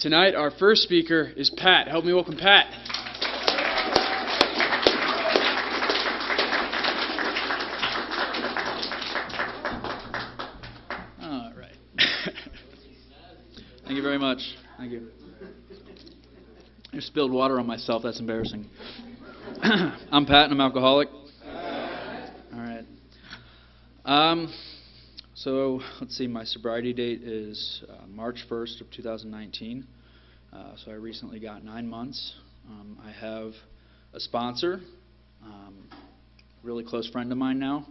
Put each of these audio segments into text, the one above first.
Tonight, our first speaker is Pat. Help me welcome Pat. All right. Thank you very much. Thank you. I spilled water on myself. That's embarrassing. I'm Pat, and I'm alcoholic. All right. So let's see. My sobriety date is March 1st of 2019. So I recently got 9 months. I have a sponsor, really close friend of mine now.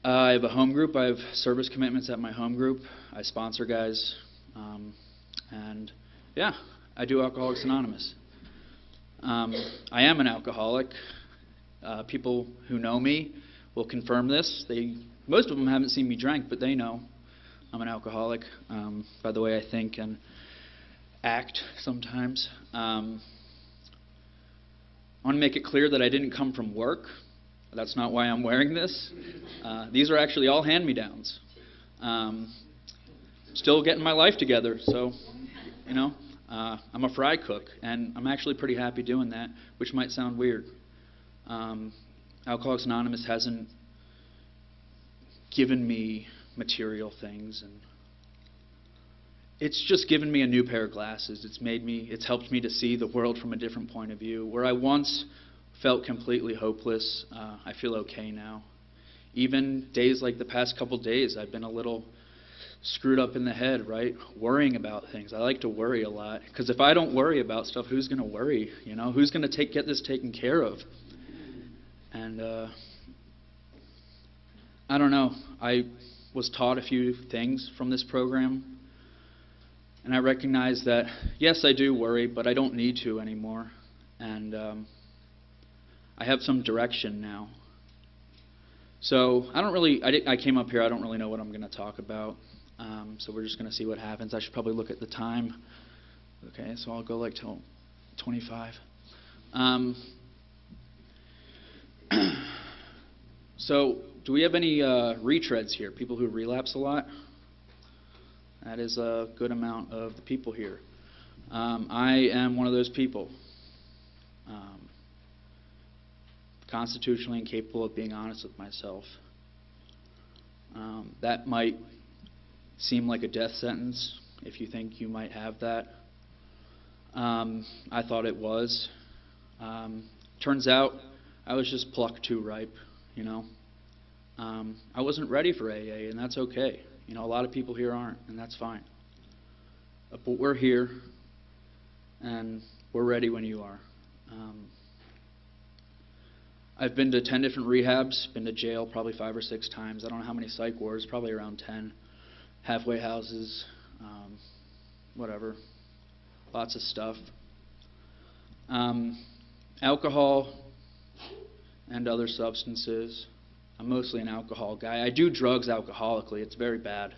I have a home group. I have service commitments at my home group. I sponsor guys, and yeah, I do Alcoholics Anonymous. I am an alcoholic. People who know me will confirm this. Most of them haven't seen me drink, but they know I'm an alcoholic by the way I think and act sometimes. I want to make it clear that I didn't come from work. That's not why I'm wearing this. These are actually all hand-me-downs. Still getting my life together, so, you know, I'm a fry cook, and I'm actually pretty happy doing that, which might sound weird. Alcoholics Anonymous hasn't given me material things, and it's just given me a new pair of glasses. It's helped me to see the world from a different point of view. Where I once felt completely hopeless, I feel okay now. Even days like the past couple days, I've been a little screwed up in the head, right? Worrying about things. I like to worry a lot, because if I don't worry about stuff, who's going to worry? You know, who's going to get this taken care of? And I don't know. I was taught a few things from this program, and I recognize that, yes, I do worry, but I don't need to anymore. And I have some direction now. So I came up here, I don't really know what I'm going to talk about. So we're just going to see what happens. I should probably look at the time. Okay, so I'll go like till 25. So do we have any retreads here, people who relapse a lot? That is a good amount of the people here. I am one of those people. Constitutionally incapable of being honest with myself. That might seem like a death sentence if you think you might have that. I thought it was. Turns out I was just plucked too ripe, you know. I wasn't ready for AA, and that's okay. You know, a lot of people here aren't, and that's fine. But we're here, and we're ready when you are. I've been to 10 different rehabs, been to jail probably 5 or 6 times. I don't know how many psych wards, probably around 10. Halfway houses, whatever. Lots of stuff. Alcohol and other substances. I'm mostly an alcohol guy. I do drugs alcoholically. It's very bad.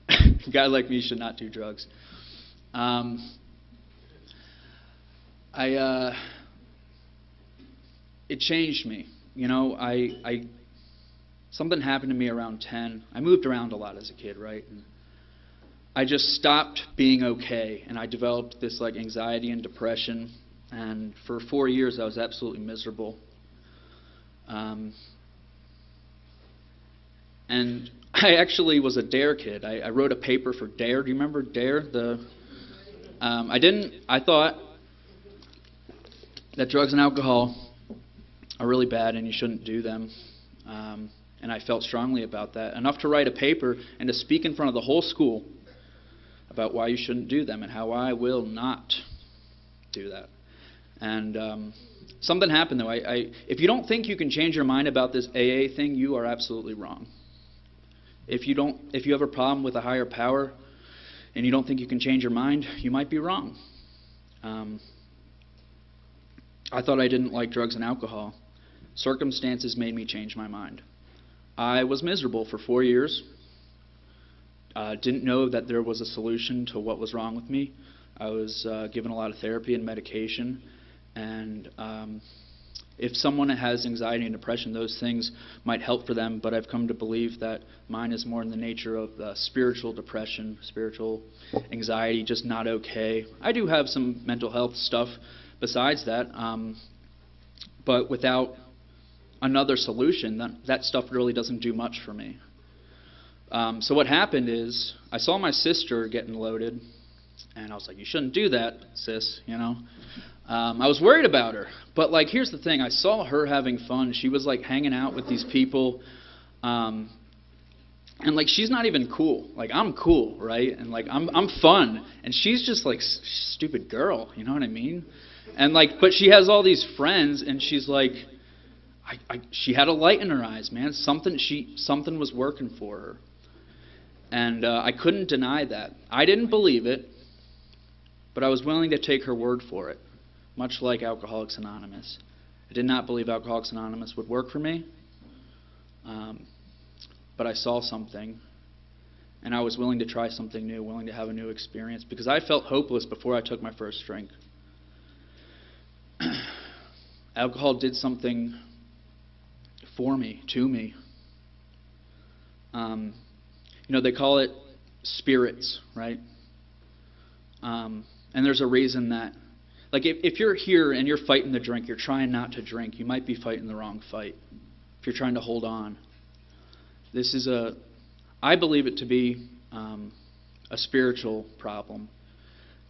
A guy like me should not do drugs. It changed me. You know, something happened to me around 10. I moved around a lot as a kid, right? And I just stopped being okay, and I developed this like anxiety and depression. And for 4 years, I was absolutely miserable. And I actually was a DARE kid. I wrote a paper for DARE. Do you remember DARE? I thought that drugs and alcohol are really bad and you shouldn't do them. And I felt strongly about that, enough to write a paper and to speak in front of the whole school about why you shouldn't do them and how I will not do that. And something happened, though. If you don't think you can change your mind about this AA thing, you are absolutely wrong. If you have a problem with a higher power and you don't think you can change your mind, you might be wrong. I thought I didn't like drugs and alcohol. Circumstances made me change my mind. I was miserable for 4 years. Didn't know that there was a solution to what was wrong with me. I was given a lot of therapy and medication, and if someone has anxiety and depression, those things might help for them, but I've come to believe that mine is more in the nature of spiritual depression, spiritual anxiety, just not okay. I do have some mental health stuff besides that, but without another solution, that stuff really doesn't do much for me. So what happened is, I saw my sister getting loaded, and I was like, you shouldn't do that, sis, you know. I was worried about her, but like, here's the thing: I saw her having fun. She was like hanging out with these people, and like, she's not even cool. Like, I'm cool, right? And like, I'm fun, and she's just like stupid girl. You know what I mean? And like, but she has all these friends, and she's like, she had a light in her eyes, man. Something was working for her, and I couldn't deny that. I didn't believe it, but I was willing to take her word for it. Much like Alcoholics Anonymous. I did not believe Alcoholics Anonymous would work for me, but I saw something, and I was willing to try something new, willing to have a new experience, because I felt hopeless before I took my first drink. Alcohol did something for me, to me. You know, they call it spirits, right? And there's a reason that, like, if you're here and you're fighting the drink, you're trying not to drink, you might be fighting the wrong fight. If you're trying to hold on. I believe it to be a spiritual problem.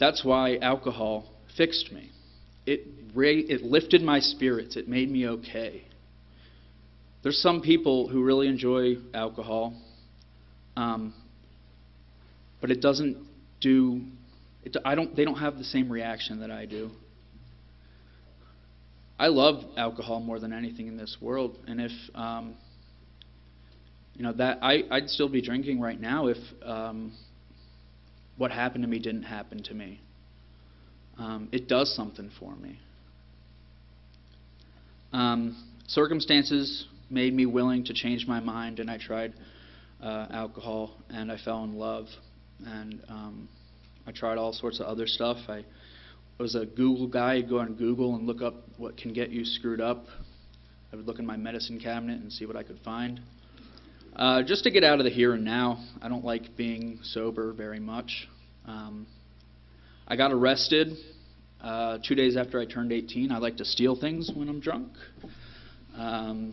That's why alcohol fixed me. It lifted my spirits. It made me okay. There's some people who really enjoy alcohol, but it doesn't do. They don't have the same reaction that I do. I love alcohol more than anything in this world, and if I'd still be drinking right now if what happened to me didn't happen to me. It does something for me. Circumstances made me willing to change my mind, and I tried alcohol, and I fell in love, and I tried all sorts of other stuff. I was a Google guy. I'd go on Google and look up what can get you screwed up. I would look in my medicine cabinet and see what I could find. Just to get out of the here and now. I don't like being sober very much. I got arrested 2 days after I turned 18. I like to steal things when I'm drunk. And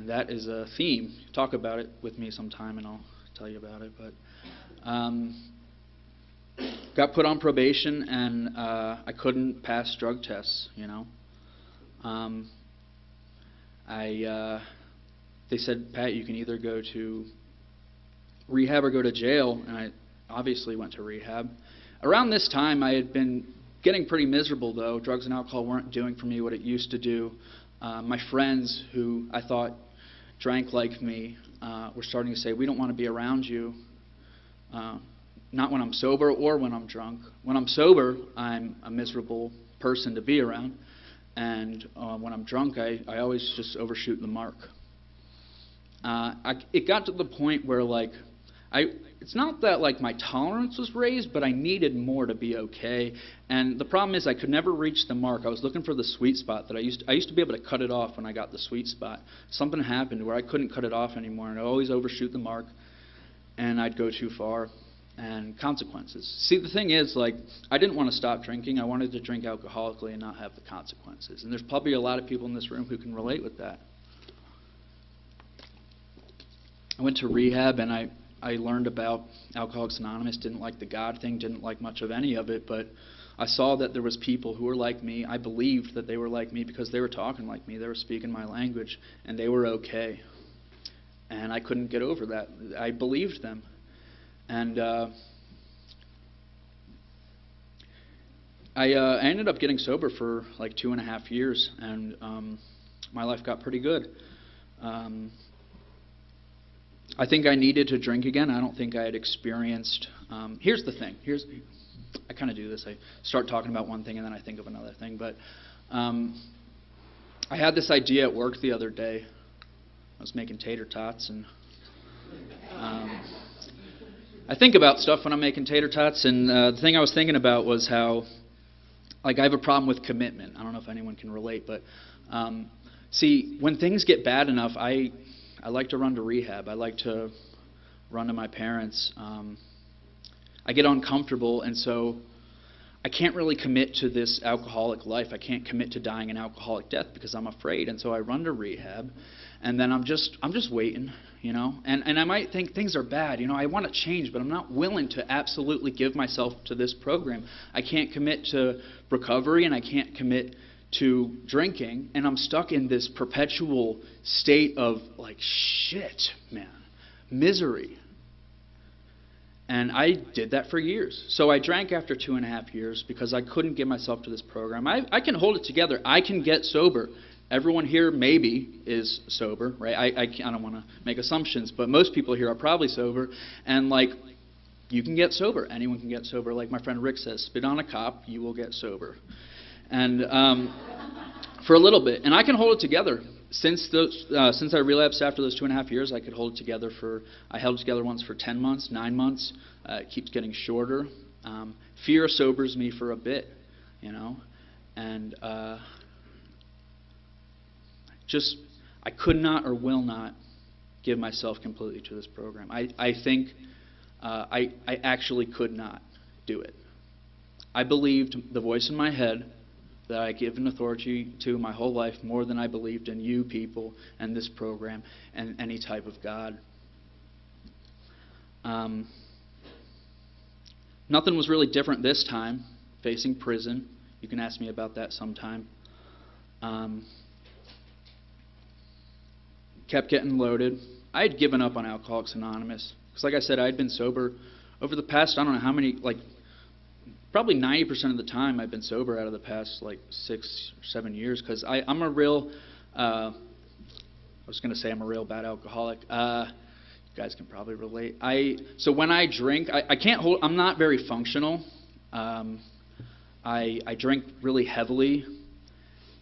that is a theme. Talk about it with me sometime and I'll tell you about it. But got put on probation, and I couldn't pass drug tests, you know. They said, Pat, you can either go to rehab or go to jail, and I obviously went to rehab. Around this time, I had been getting pretty miserable, though. Drugs and alcohol weren't doing for me what it used to do. My friends, who I thought drank like me, were starting to say, we don't want to be around you. Not when I'm sober or when I'm drunk. When I'm sober, I'm a miserable person to be around. And when I'm drunk, I always just overshoot the mark. It got to the point where, like, it's not that like my tolerance was raised, but I needed more to be okay. And the problem is I could never reach the mark. I was looking for the sweet spot that I used to be able to cut it off when I got the sweet spot. Something happened where I couldn't cut it off anymore, and I always overshoot the mark, and I'd go too far. And consequences. See, the thing is, like, I didn't want to stop drinking. I wanted to drink alcoholically and not have the consequences. And there's probably a lot of people in this room who can relate with that. I went to rehab, and I learned about Alcoholics Anonymous. Didn't like the God thing, didn't like much of any of it, but I saw that there was people who were like me. I believed that they were like me because they were talking like me. They were speaking my language, and they were okay. And I couldn't get over that. I believed them. And I ended up getting sober for like 2.5 years, and my life got pretty good. I think I needed to drink again. I don't think I had experienced... here's the thing. I kind of do this. I start talking about one thing and then I think of another thing. But I had this idea at work the other day. I was making tater tots, and... I think about stuff when I'm making tater tots, and the thing I was thinking about was how like, I have a problem with commitment. I don't know if anyone can relate, but see, when things get bad enough, I like to run to rehab. I like to run to my parents. I get uncomfortable, and so I can't really commit to this alcoholic life. I can't commit to dying an alcoholic death because I'm afraid, and so I run to rehab, and then I'm just waiting, And I might think things are bad, I want to change, but I'm not willing to absolutely give myself to this program. I can't commit to recovery, and I can't commit to drinking, and I'm stuck in this perpetual state of, like, shit, man, misery. And I did that for years. So I drank after 2.5 years because I couldn't give myself to this program. I can hold it together. I can get sober. Everyone here maybe is sober, right? I don't want to make assumptions, but most people here are probably sober. And, like, you can get sober. Anyone can get sober. Like my friend Rick says, spit on a cop, you will get sober. And for a little bit. And I can hold it together. Since I relapsed after those 2.5 years, I could hold it together I held it together once for 10 months, 9 months. It keeps getting shorter. Fear sobers me for a bit, and I could not or will not give myself completely to this program. I think I actually could not do it. I believed the voice in my head that I given authority to my whole life more than I believed in you people and this program and any type of God. Nothing was really different this time, facing prison. You can ask me about that sometime. Kept getting loaded. I had given up on Alcoholics Anonymous. Because like I said, I had been sober over the past, I don't know how many, probably 90% of the time I've been sober out of the past 6 or 7 years, because I'm a real, I was going to say I'm a real bad alcoholic. You guys can probably relate. So when I drink, I can't hold, I'm not very functional. I drink really heavily,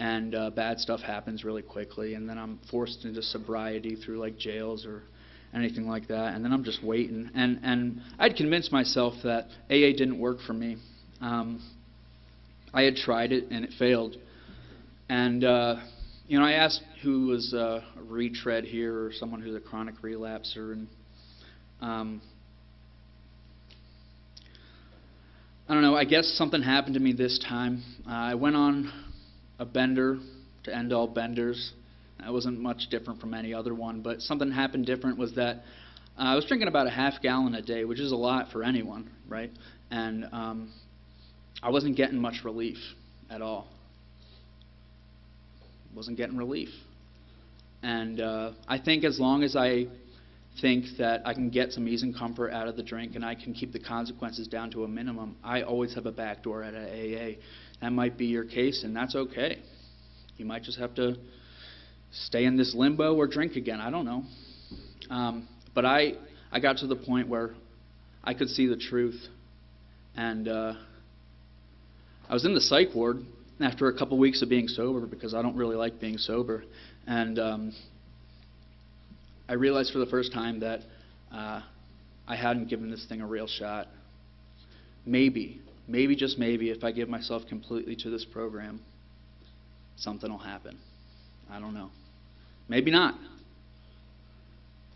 and bad stuff happens really quickly, and then I'm forced into sobriety through jails or anything like that, and then I'm just waiting. And I'd convinced myself that AA didn't work for me. I had tried it and it failed. And I asked who was a retread here or someone who's a chronic relapser, and I don't know, I guess something happened to me this time. I went on a bender to end all benders. It wasn't much different from any other one, but something happened different was that I was drinking about a half gallon a day, which is a lot for anyone, right? And I wasn't getting much relief at all. Wasn't getting relief. And I think as long as I think that I can get some ease and comfort out of the drink and I can keep the consequences down to a minimum, I always have a back door at a AA. That might be your case, and that's okay. You might just have to stay in this limbo or drink again. I don't know. But I got to the point where I could see the truth. And I was in the psych ward after a couple weeks of being sober, because I don't really like being sober. And I realized for the first time that I hadn't given this thing a real shot. Maybe, just maybe, if I give myself completely to this program, something will happen. I don't know. Maybe not.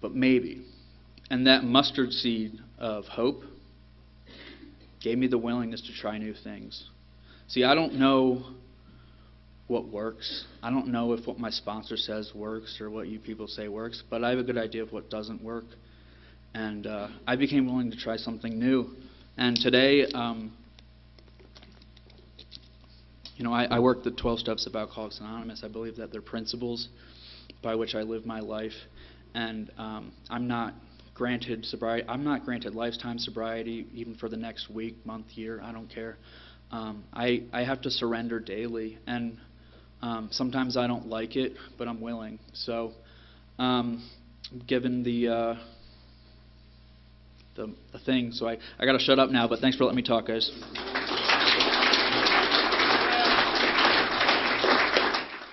But maybe. And that mustard seed of hope gave me the willingness to try new things. See, I don't know what works. I don't know if what my sponsor says works or what you people say works, but I have a good idea of what doesn't work. And I became willing to try something new. And today, I work the 12 steps of Alcoholics Anonymous. I believe that they're principles by which I live my life. And I'm not granted sobriety. I'm not granted lifetime sobriety, even for the next week, month, year. I don't care. I have to surrender daily, and sometimes I don't like it, but I'm willing. So, given the thing, so I got to shut up now. But thanks for letting me talk, guys.